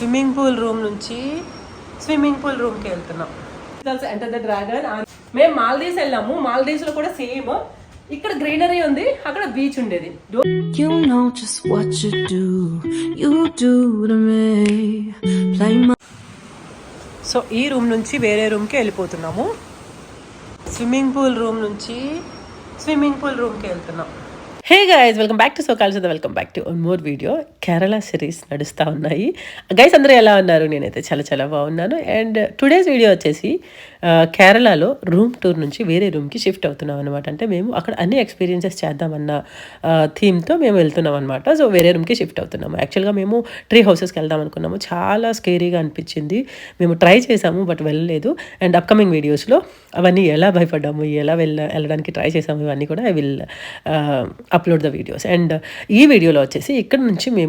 Swimming pool room నుంచి swimming pool రూమ్కి వెళ్తున్నాం. Enter the dragon. మేము మాల్దీవ్స్ వెళ్ళాము. మాల్దీవ్స్ లో కూడా సేమ్. ఇక్కడ గ్రీనరీ ఉంది, అక్కడ బీచ్ ఉండేది. You know just what you do to me. Play my... so ఈ రూమ్ నుంచి వేరే రూమ్కి వెళ్ళిపోతున్నాము. స్విమ్మింగ్ పూల్ రూమ్ నుంచి స్విమ్మింగ్ పూల్ రూమ్కి వెళ్తున్నాం. Hey guys, welcome back to so-called Sudha. Welcome back to one more video. Kerala series నడుస్తూ ఉన్నాయి. గైస్ అందరూ ఎలా ఉన్నారు? నేనైతే చాలా చాలా బాగున్నాను. అండ్ టుడేస్ వీడియో వచ్చేసి కేరళలో రూమ్ టూర్ నుంచి వేరే రూమ్కి షిఫ్ట్ అవుతున్నాం అనమాట. అంటే మేము అక్కడ అన్ని ఎక్స్పీరియన్సెస్ చేద్దామన్న థీమ్తో మేము వెళ్తున్నాం అనమాట. సో వేరే రూమ్కి షిఫ్ట్ అవుతున్నాము. యాక్చువల్గా మేము ట్రీ హౌసెస్కి వెళ్దాం అనుకున్నాము. చాలా స్కేరీగా అనిపించింది. మేము ట్రై చేసాము బట్ వెళ్ళలేదు. అండ్ అప్కమింగ్ వీడియోస్లో అవన్నీ ఎలా భయపడ్డాము, ఎలా వెళ్ళడానికి ట్రై చేసాము, ఇవన్నీ కూడా I will upload the videos. And ఈ వీడియోలో వచ్చేసి ఇక్కడ నుంచి మేము